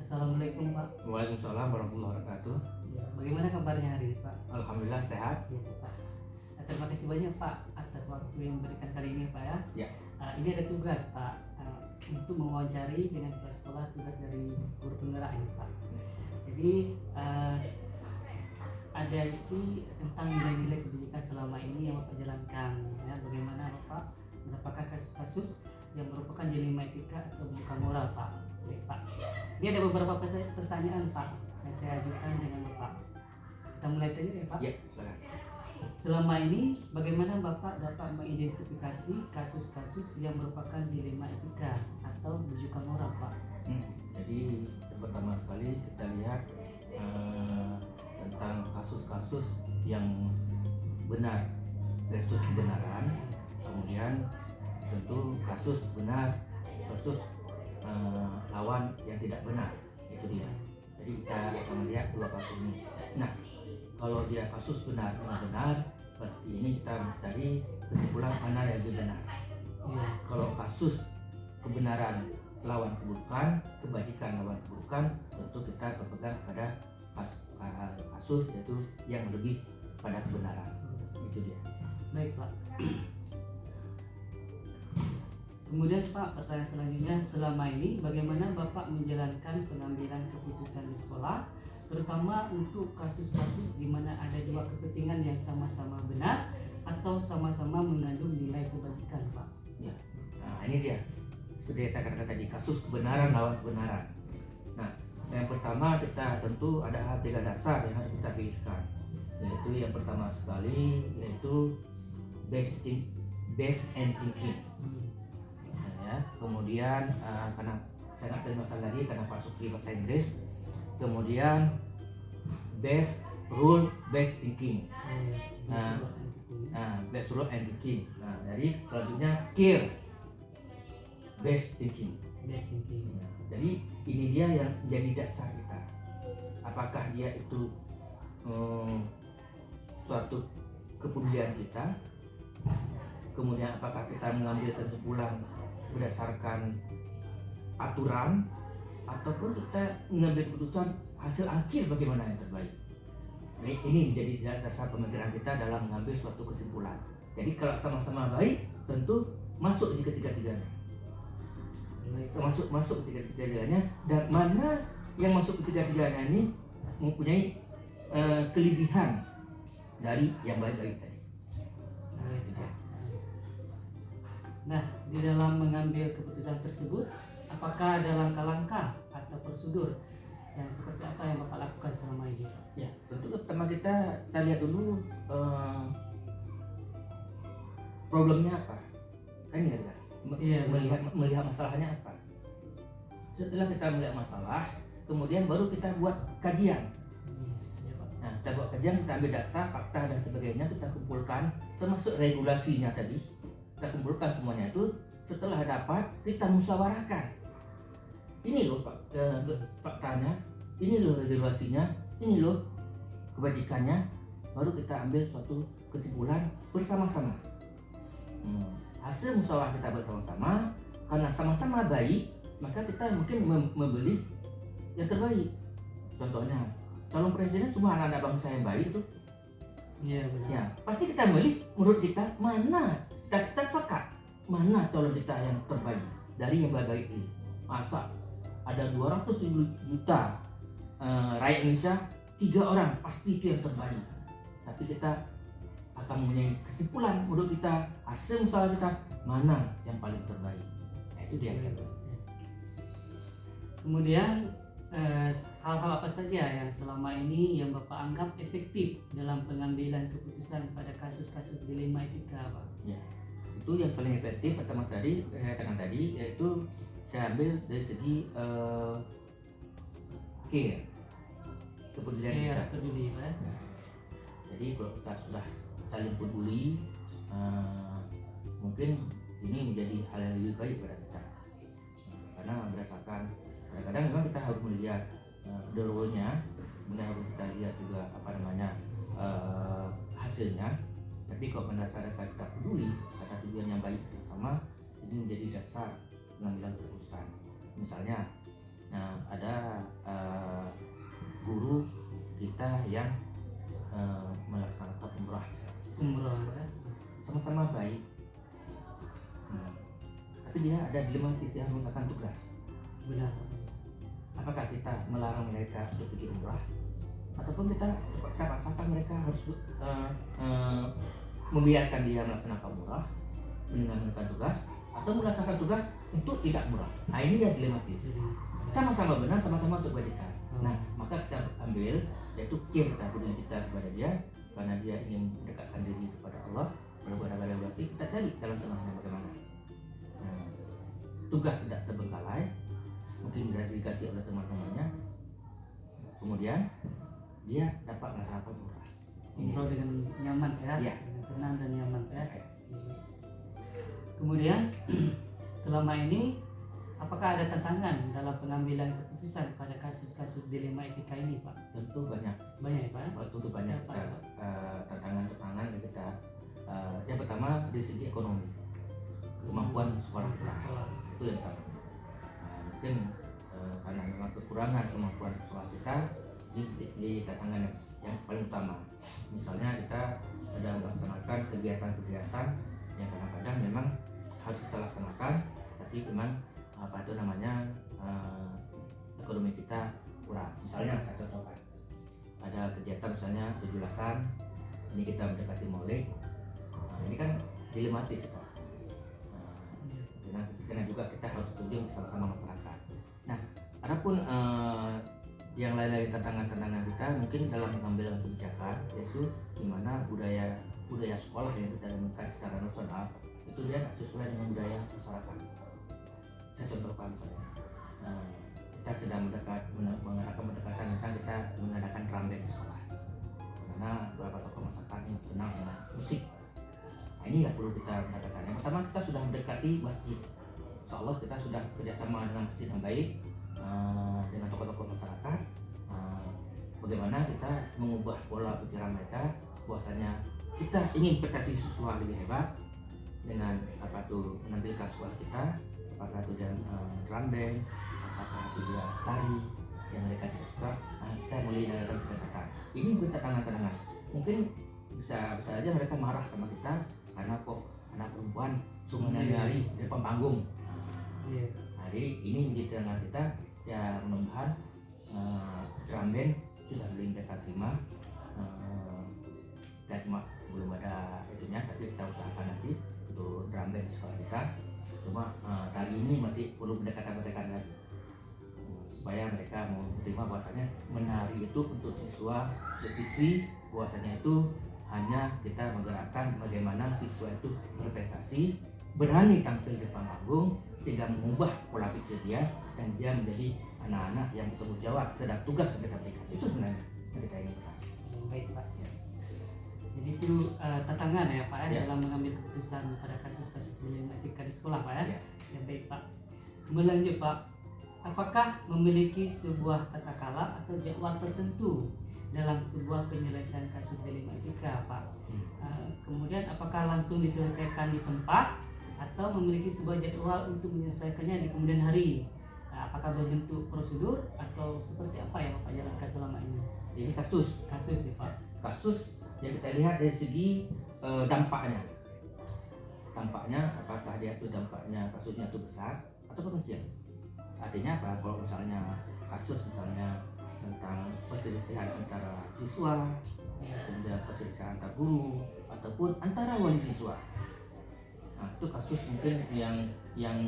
Assalamualaikum Pak. Waalaikumsalam warahmatullahi wabarakatuh. Ya, bagaimana kabarnya hari ini Pak? Alhamdulillah sehat. Ya, Pak. Terima kasih banyak Pak atas waktu yang diberikan kali ini Pak ya. Ya. Ini ada tugas Pak untuk mewawancari dengan kepala sekolah, tugas dari guru penggerak ini Pak. Jadi ada isi tentang nilai-nilai kebijakan selama ini yang Bapak jalankan ya, bagaimana Bapak mendapatkan kasus-kasus yang merupakan dilema etika atau bukan moral Pak. Baik Pak. Ini ada beberapa pertanyaan Pak yang saya ajukan dengan Bapak. Kita mulai saja ya Pak. Ya, silakan. Selama ini bagaimana Bapak dapat mengidentifikasi kasus-kasus yang merupakan dilema etika atau bujukan moral Pak? Jadi yang pertama sekali kita lihat tentang kasus-kasus yang benar versus kebenaran, kemudian tentu kasus benar versus lawan yang tidak benar, itu dia. Jadi kita akan melihat dua kasus ini. Nah, kalau dia kasus benar yang benar, berarti ini kita mencari kesimpulan mana yang lebih benar. Ya. Kalau kasus kebenaran lawan keburukan, kebajikan lawan keburukan, tentu kita berpegang pada kasus yaitu yang lebih pada kebenaran. Itu dia. Baik Pak. Kemudian Pak, pertanyaan selanjutnya, selama ini bagaimana Bapak menjalankan pengambilan keputusan di sekolah, terutama untuk kasus-kasus di mana ada dua kepentingan yang sama-sama benar atau sama-sama mengandung nilai kebajikan Pak? Ya. Nah, ini dia. Seperti yang saya katakan tadi, kasus kebenaran lawan kebenaran. Nah, yang pertama kita tentu ada hal tiga dasar yang harus kita pikirkan. Yaitu yang pertama sekali yaitu based and thinking. Ya, kemudian karena saya nggak terima lagi karena Pak Sukri bahasa Inggris, kemudian rule based thinking, based rule and thinking. Nah, jadi selanjutnya care based thinking. Nah, jadi ini dia yang menjadi dasar kita. Apakah dia itu suatu kepedulian kita, kemudian apakah kita mengambil kesimpulan berdasarkan aturan ataupun kita mengambil keputusan hasil akhir bagaimana yang terbaik. Ini menjadi dasar pemikiran kita dalam mengambil suatu kesimpulan. Jadi kalau sama-sama baik tentu masuk di ketiga-tiganya. Masuk ketiga-tiganya, dan mana yang masuk ketiga-tiganya ini mempunyai kelebihan dari yang baik-baik tadi. Nah, di dalam mengambil keputusan tersebut, apakah ada langkah-langkah atau prosedur yang seperti apa yang Bapak lakukan selama ini? Ya, tentu pertama kita lihat dulu problemnya apa. Kan ini melihat masalahnya apa. Setelah kita melihat masalah, kemudian baru kita buat kajian. Nah, kita buat kajian, kita ambil data, fakta dan sebagainya, kita kumpulkan, termasuk regulasinya tadi. Kita kumpulkan semuanya itu, setelah dapat kita musyawarahkan. Ini loh faktanya, ini loh regulasinya, ini loh kebajikannya, baru kita ambil suatu kesimpulan bersama-sama. Hasil musyawarah kita bersama-sama, karena sama-sama baik, maka kita mungkin membeli yang terbaik. Contohnya, calon presiden semua anak-anak bangsa yang baik itu. Iya benar. Ya, pasti kita milih menurut kita mana kita sepakat mana calon kita yang terbaik dari yang baik-baik ini. Masa ada 200 juta rakyat Indonesia, 3 orang pasti itu yang terbaik. Tapi kita akan mempunyai kesimpulan menurut kita, hasil musyawarah kita mana yang paling terbaik. Nah, itu dia. Kemudian hal-hal apa saja yang selama ini yang Bapak anggap efektif dalam pengambilan keputusan pada kasus-kasus dilema etika Pak? Ya, itu yang paling efektif pertama tadi saya katakan tadi, yaitu saya ambil dari segi care, kepedulian kita. Peduli Pak. Nah, jadi kalau kita sudah saling peduli, mungkin ini menjadi hal yang lebih baik pada kita. Karena berdasarkan kadang-kadang memang kita harus melihat the role-nya, kemudian harus kita lihat juga hasilnya. Tapi kalau berdasarkan kita peduli kata tujuan yang baik bersama, ini menjadi dasar pengambilan keputusan. Misalnya, Nah, ada guru kita yang melaksanakan umrah, ya. sama-sama baik. Tapi dia ada dilema istilah melaksanakan tugas. Benar. Apakah kita melarang mereka untuk pergi umrah, ataupun kita paksakan mereka harus membiarkan dia melaksanakan umrah dengan melakukan tugas, atau melaksanakan tugas untuk tidak umrah. Nah, ini yang dilematis. Sama-sama benar, sama-sama untuk kebaikan. Nah, maka kita ambil yaitu care kita peduli kita kepada dia, karena dia ingin mendekatkan diri kepada Allah, berbuat ibadah, kita cari jalan tengahnya bagaimana. Tugas tidak terbengkalai, mungkin sudah diganti oleh teman-temannya, kemudian dia dapat melaksanakan umrah. Umrah dengan nyaman ya, Ya. dengan tenang dan nyaman ya. Ya. Kemudian selama ini apakah ada tantangan dalam pengambilan keputusan pada kasus-kasus dilema etika ini, Pak? Tentu banyak. Banyak ya, Pak? Tentu banyak tantangan yang kita. Yang pertama dari segi ekonomi, kemampuan sekolah kita. Itu yang pertama. Mungkin karena memang kekurangan kemampuan sekolah kita di tantangan yang paling utama. Misalnya kita sedang melaksanakan kegiatan-kegiatan yang kadang-kadang memang harus kita laksanakan, tapi memang ekonomi kita kurang. Misalnya saya contohkan, ada kegiatan misalnya 17-an, ini kita mendekati Maulid. Ini kan dilematis, Pak. Karena juga kita harus setuju bersama-sama masyarakat. Nah, adapun yang lain-lain tantangan-tantangan kita mungkin dalam mengambil kebijakan, yaitu gimana budaya sekolah yang kita lakukan secara nasional itu dia sesuai dengan budaya masyarakat. Saya contohkan misalnya, kita sedang mengadakan pendekatan tentang kita mengadakan drum band di sekolah, karena beberapa tokoh masyarakat yang senang dengan musik. Nah, ini yang perlu kita mengadakan. Yang pertama, kita sudah mendekati masjid. Insya Allah kita sudah kerjasama dengan masjid yang baik, dengan tokoh-tokoh masyarakat. Bagaimana kita mengubah pola pikiran mereka bahwasanya kita ingin prestasi siswa lebih hebat dengan menampilkan sekolah kita, apakah itu drum band, apakah itu dia tari yang mereka tidak suka. Kita mulai dari pendekatan. Ini mungkin tantangan-tantangan. Mungkin bisa saja mereka marah sama kita karena kok anak perempuan cuma nari di depan panggung. Nah, jadi ini menjadi tantangan kita. Ya, mudah-mudahan drum band sudah boleh mereka terima. Kita cuma belum ada itunya, tapi kita usahakan nanti untuk drum band di sekolah kita. Cuma tadi ini masih perlu pendekatan-pendekatan lagi supaya mereka mau menerima bahwasanya menari itu untuk siswa dan siswi, bahwasanya itu hanya kita menggerakkan bagaimana siswa itu berprestasi, berani tampil di depan panggung, sehingga mengubah pola pikir dia dan dia menjadi anak-anak yang bertanggung jawab terhadap tugas yang kita berikan. Itu sebenarnya yang kita inginkan. Baik, Pak. Ya. Jadi itu tantangan ya, Pak, ya, dalam mengambil keputusan pada kasus-kasus dilema etika di sekolah, Pak ya. Ya. Ya, baik, Pak. Melanjut, Pak. Apakah memiliki sebuah tata cara atau jadwal tertentu dalam sebuah penyelesaian kasus dilema etika, Pak? Kemudian apakah langsung diselesaikan di tempat atau memiliki sebuah jadwal untuk menyelesaikannya di kemudian hari? Apakah berbentuk prosedur atau seperti apa yang Bapak jalankan selama ini? Ini kasus ya, Pak. Kasus yang kita lihat dari segi dampaknya. Apakah dia itu dampaknya kasusnya itu besar atau kecil? Artinya apa? Kalau misalnya kasus misalnya tentang perselisihan antara siswa, kemudian perselisihan antar guru ataupun antara wali siswa. Nah, itu kasus mungkin yang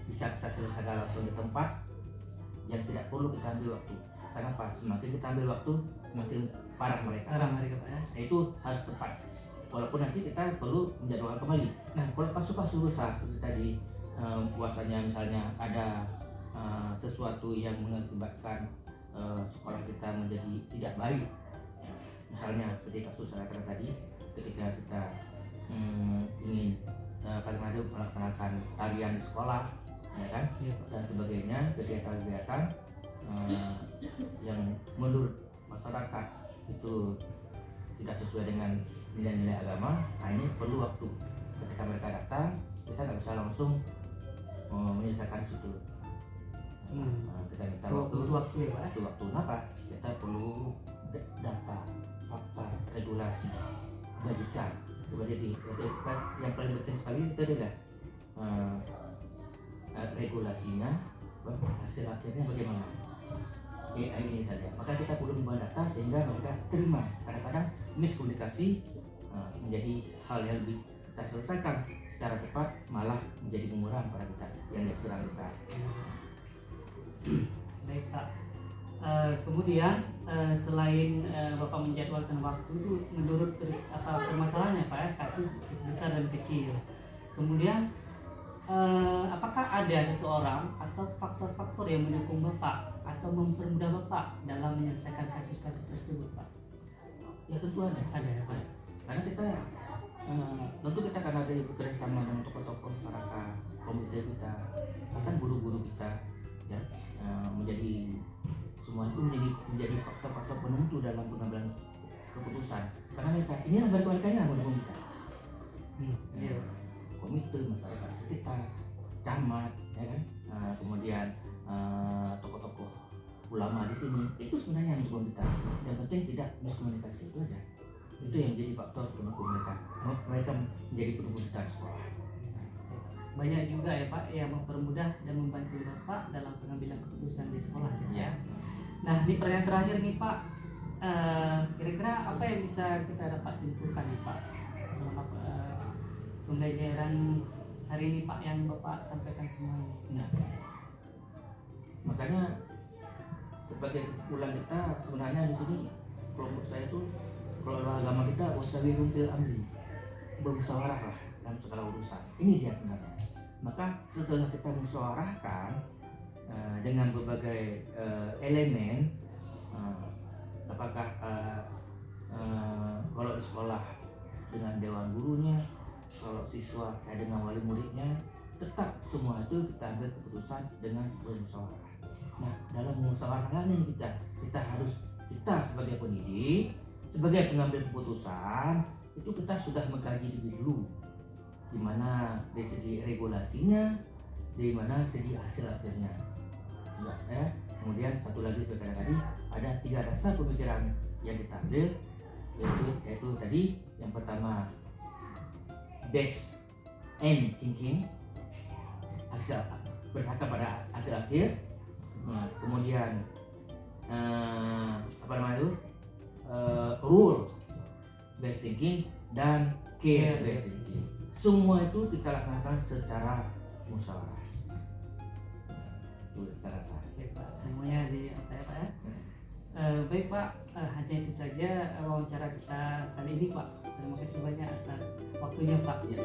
bisa kita selesaikan langsung di tempat, yang tidak perlu kita ambil waktu. Karena apa? Semakin kita ambil waktu, semakin parah mereka. Pak ya. Nah, itu harus tepat. Walaupun nanti kita perlu menjadwalkan kembali. Nah, kalau kasus-kasus besar seperti tadi, puasanya misalnya ada sesuatu yang mengakibatkan sekolah kita menjadi tidak baik. Ya, misalnya seperti kasus saya tadi, ketika kita ingin melaksanakan tarian di sekolah, ya kan, dan sebagainya, kegiatan-kegiatan yang menurut masyarakat itu tidak sesuai dengan nilai-nilai agama. Nah, ini perlu waktu. Ketika mereka datang, kita nggak bisa langsung menyelesaikan situ. Kita minta butuh waktu ya Pak. Butuh waktu. Kenapa? Kita perlu data, fakta, regulasi, kebajikan. Jadi yang paling penting sekali itu adalah regulasinya, hasil akhirnya bagaimana. Ini saja. Maka kita perlu membuat data sehingga mereka terima. Kadang-kadang miskomunikasi menjadi hal yang lebih kita selesaikan secara cepat, malah menjadi pengurang pada kita yang diserang kita. Baik Pak. Kemudian selain Bapak menjadwalkan waktu itu menurut permasalahannya Pak ya, kasus besar dan kecil. Kemudian apakah ada seseorang atau faktor-faktor yang mendukung Bapak atau mempermudah Bapak dalam menyelesaikan kasus-kasus tersebut Pak? Ya tentu ada. Ada ya Pak. Karena kita tentu kita akan ada bekerja sama dengan tokoh-tokoh masyarakat, komite kita, bahkan guru-guru kita, ya menjadi semua itu menjadi faktor-faktor penentu dalam pengambilan keputusan. Karena mereka inilah mereka mendukung kita. Komite masyarakat sekitar, camat, ya kan, kemudian tokoh-tokoh ulama di sini itu sebenarnya yang mendukung kita. Yang penting tidak miskomunikasi, itu aja. Itu yang menjadi faktor pendukung mereka. Mereka menjadi pendukung kita di sekolah. Banyak juga ya Pak yang mempermudah dan membantu Bapak dalam pengambilan keputusan di sekolah ya. Nah di pertanyaan terakhir nih Pak, kira-kira apa yang bisa kita dapat simpulkan nih Pak selama pembelajaran hari ini Pak yang Bapak sampaikan semua ini? Nah, makanya sebagai kesimpulan kita sebenarnya di sini kelompok saya itu kelompok agama kita wasawirun fil amri, bermusyawarah lah dalam segala urusan. Ini dia sebenarnya. Maka setelah kita musyawarahkan dengan berbagai elemen, apakah kalau di sekolah dengan dewan gurunya, kalau siswa dengan wali muridnya, tetap semua itu kita ambil keputusan dengan bermusyawarah. Nah, dalam musyawarah ini kita sebagai pendidik, sebagai pengambil keputusan itu kita sudah mengkaji lebih dulu, di mana dari segi regulasinya, di mana segi hasil akhirnya. Kemudian satu lagi berkata tadi ada 3 dasar pemikiran yang kita ambil, yaitu tadi yang pertama base and thinking, berkata pada hasil akhir. Kemudian rule based thinking dan care based thinking. Semua itu kita laksanakan secara musyawarah. Itu saya rasa. Baik Pak, semuanya di apa ya Pak ya? Baik Pak, hanya itu saja wawancara kita kali ini Pak. Terima kasih banyak atas waktunya Pak. Ya.